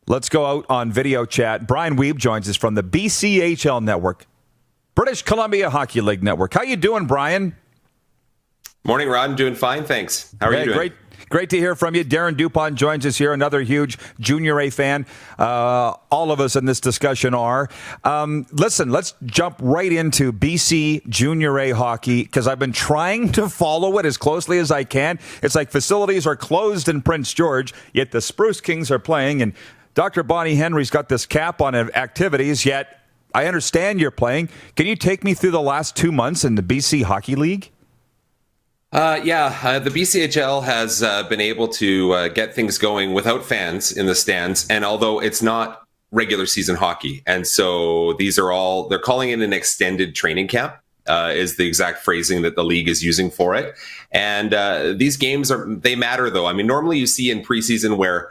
Let's go out on video chat. Brian Wiebe joins us from the BCHL Network, British Columbia Hockey League Network. How you doing, Brian? Morning, Rod. I'm doing fine, thanks. How are you doing? Great to hear from you. Darren Dupont joins us here, another huge Junior A fan. All of us in this discussion are. Listen, let's jump right into BC Junior A hockey because I've been trying to follow it as closely as I can. It's like facilities are closed in Prince George, yet the Spruce Kings are playing, and Dr. Bonnie Henry's got this cap on activities, yet I understand you're playing. Can you take me through the last 2 months in the BC Hockey League? The BCHL has been able to get things going without fans in the stands. And although it's not regular season hockey, and so they're calling it an extended training camp, is the exact phrasing that the league is using for it. And these games they matter, though. I mean, normally you see in preseason where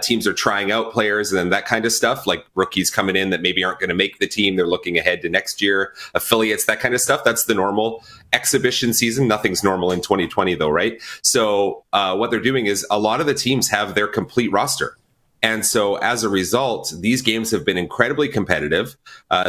teams are trying out players and that kind of stuff, like rookies coming in that maybe aren't going to make the team. They're looking ahead to next year, affiliates, that kind of stuff. That's the normal exhibition season. Nothing's normal in 2020, though, right? So what they're doing is a lot of the teams have their complete roster. And so as a result, these games have been incredibly competitive.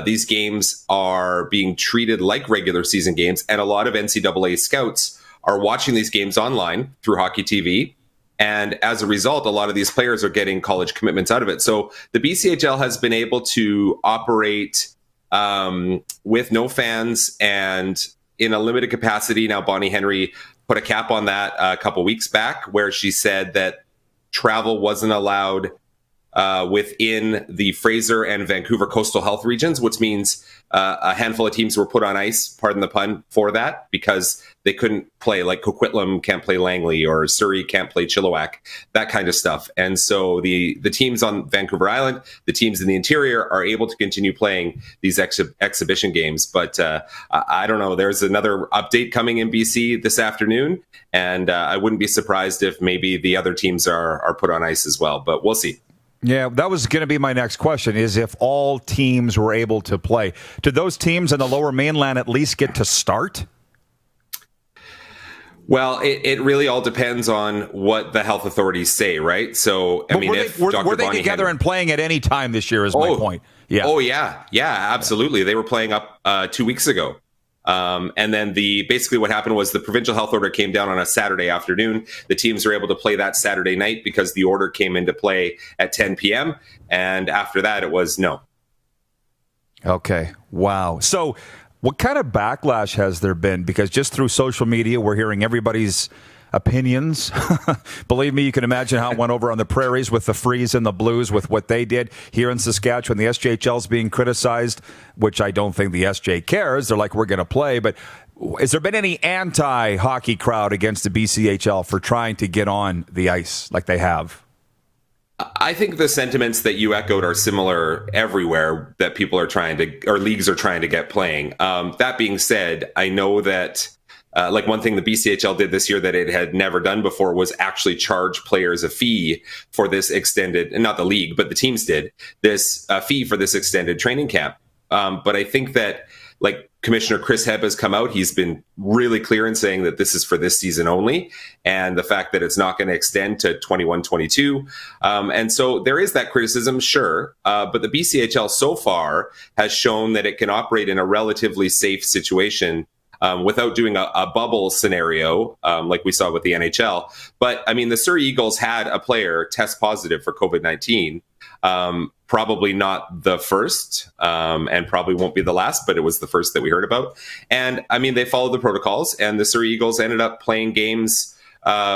These games are being treated like regular season games. And a lot of NCAA scouts are watching these games online through Hockey TV. And as a result, a lot of these players are getting college commitments out of it. So the BCHL has been able to operate with no fans and in a limited capacity. Now, Bonnie Henry put a cap on that a couple weeks back, where she said that travel wasn't allowed within the Fraser and Vancouver coastal health regions, which means a handful of teams were put on ice, pardon the pun, for that, because they couldn't play, like Coquitlam can't play Langley or Surrey can't play Chilliwack, that kind of stuff. And so the teams on Vancouver Island, the teams in the interior are able to continue playing these exhibition games. But I don't know, there's another update coming in BC this afternoon, and I wouldn't be surprised if maybe the other teams are put on ice as well, but we'll see. Yeah, that was going to be my next question, is if all teams were able to play. Did those teams in the lower mainland at least get to start? Well, it really all depends on what the health authorities say, right? So, I mean, were they together and playing at any time this year is my point. Yeah. Oh, yeah. Yeah, absolutely. Yeah. They were playing up 2 weeks ago. And then basically what happened was the provincial health order came down on a Saturday afternoon. The teams were able to play that Saturday night because the order came into play at 10 p.m. And after that, it was no. Okay. Wow. So what kind of backlash has there been? Because just through social media, we're hearing everybody's opinions. Believe me, you can imagine how it went over on the prairies with the Freeze and the Blues with what they did here in Saskatchewan. The SJHL is being criticized, which I don't think the SJ cares. They're like, we're going to play. But has there been any anti-hockey crowd against the BCHL for trying to get on the ice like they have? I think the sentiments that you echoed are similar everywhere, that people are trying to, or leagues are trying to get playing. That being said, I know that like one thing the BCHL did this year that it had never done before was actually charge players a fee for this extended, and not the league, but the teams did this fee for this extended training camp. But I think that, like, Commissioner Chris Hebb has come out. He's been really clear in saying that this is for this season only, and the fact that it's not going to extend to 21-22. And so there is that criticism, sure. But the BCHL so far has shown that it can operate in a relatively safe situation without doing a bubble scenario like we saw with the NHL. But, I mean, the Surrey Eagles had a player test positive for COVID-19. Probably not the first, and probably won't be the last, but it was the first that we heard about. And, I mean, they followed the protocols, and the Surrey Eagles ended up playing games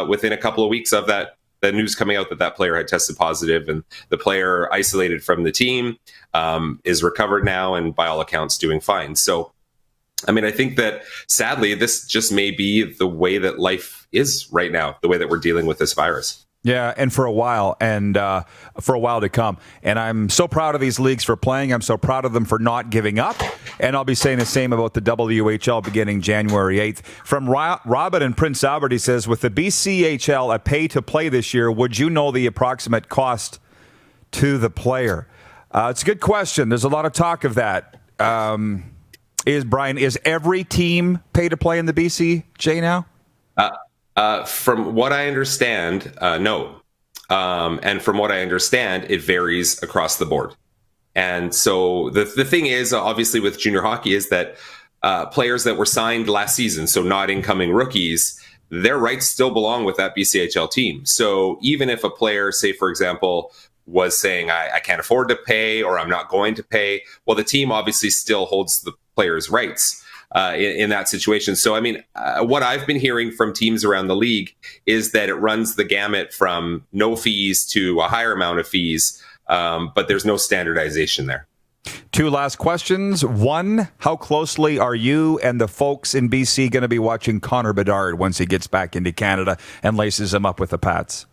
within a couple of weeks of that, the news coming out that that player had tested positive, and the player isolated from the team, is recovered now, and by all accounts doing fine. So, I mean, I think that sadly, this just may be the way that life is right now, the way that we're dealing with this virus. Yeah, and for a while, and for a while to come. And I'm so proud of these leagues for playing. I'm so proud of them for not giving up. And I'll be saying the same about the WHL beginning January 8th. From Robin in Prince Albert, he says, with the BCHL a pay-to-play this year, would you know the approximate cost to the player? It's a good question. There's a lot of talk of that. Is every team pay-to-play in the BCJ now? From what I understand, no. And from what I understand, it varies across the board. And so the thing is, obviously, with junior hockey is that players that were signed last season, so not incoming rookies, their rights still belong with that BCHL team. So even if a player, say, for example, was saying, I can't afford to pay or I'm not going to pay, well, the team obviously still holds the player's rights in that situation. So, I mean, what I've been hearing from teams around the league is that it runs the gamut from no fees to a higher amount of fees, but there's no standardization there. Two last questions. One, how closely are you and the folks in BC going to be watching Connor Bedard once he gets back into Canada and laces him up with the Pats?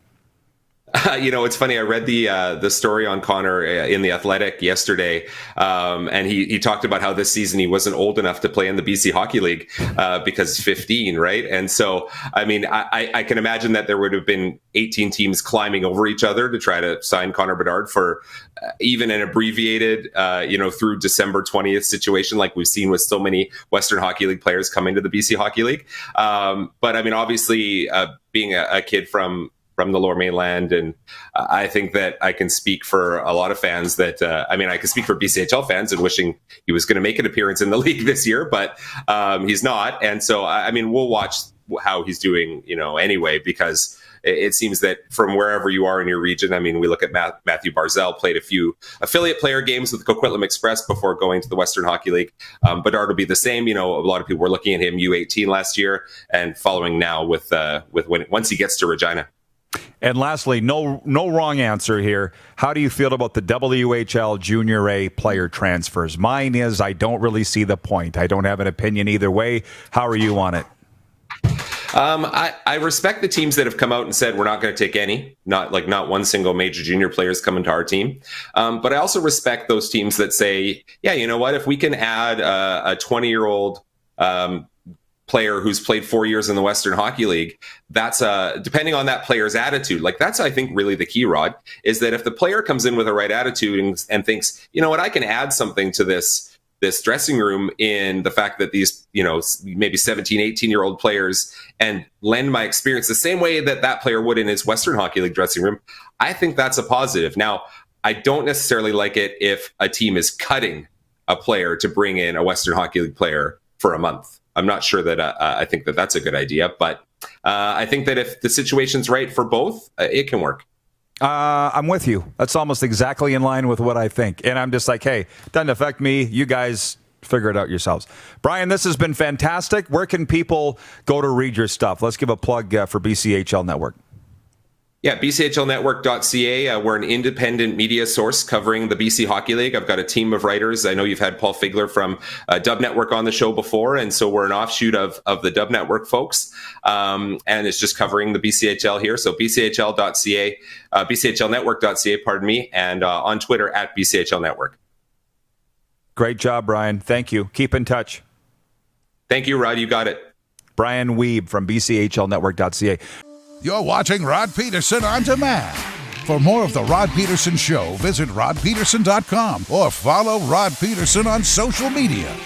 It's funny. I read the story on Connor in The Athletic yesterday, and he talked about how this season he wasn't old enough to play in the BC Hockey League because he's 15, right? And so, I mean, I can imagine that there would have been 18 teams climbing over each other to try to sign Connor Bedard for even an abbreviated, through December 20th situation like we've seen with so many Western Hockey League players coming to the BC Hockey League. But I mean, obviously, being a kid from the Lower Mainland, and I think that I can speak for a lot of fans that, I can speak for BCHL fans and wishing he was going to make an appearance in the league this year, but he's not. And so, we'll watch how he's doing, anyway, because it seems that from wherever you are in your region, we look at Matthew Barzell played a few affiliate player games with the Coquitlam Express before going to the Western Hockey League. Bedard will be the same. A lot of people were looking at him U18 last year and following now with once he gets to Regina. And lastly, no wrong answer here. How do you feel about the WHL Junior A player transfers? Mine is I don't really see the point. I don't have an opinion either way. How are you on it? I respect the teams that have come out and said we're not going to take any, not one single major junior players coming to our team. But I also respect those teams that say, yeah, you know what, if we can add a 20-year-old player who's played 4 years in the Western Hockey League, that's depending on that player's attitude. That's, I think, really the key, Rod, is that if the player comes in with the right attitude and thinks, you know what, I can add something to this dressing room in the fact that these, maybe 17, 18-year-old players and lend my experience the same way that player would in his Western Hockey League dressing room, I think that's a positive. Now, I don't necessarily like it if a team is cutting a player to bring in a Western Hockey League player for a month. I'm not sure that I think that that's a good idea, but I think that if the situation's right for both, it can work. I'm with you. That's almost exactly in line with what I think. And I'm just like, hey, doesn't affect me. You guys figure it out yourselves. Brian, this has been fantastic. Where can people go to read your stuff? Let's give a plug for BCHL Network. Yeah, BCHLnetwork.ca. We're an independent media source covering the BC Hockey League. I've got a team of writers. I know you've had Paul Figler from Dub Network on the show before, and so we're an offshoot of the Dub Network folks, and it's just covering the BCHL here. So BCHL.ca, BCHLnetwork.ca, pardon me, and on Twitter at BCHL Network. Great job, Brian. Thank you. Keep in touch. Thank you, Rod. You got it. Brian Wiebe from BCHLnetwork.ca. You're watching Rod Pedersen On Demand. For more of The Rod Pedersen Show, visit rodpedersen.com or follow Rod Pedersen on social media.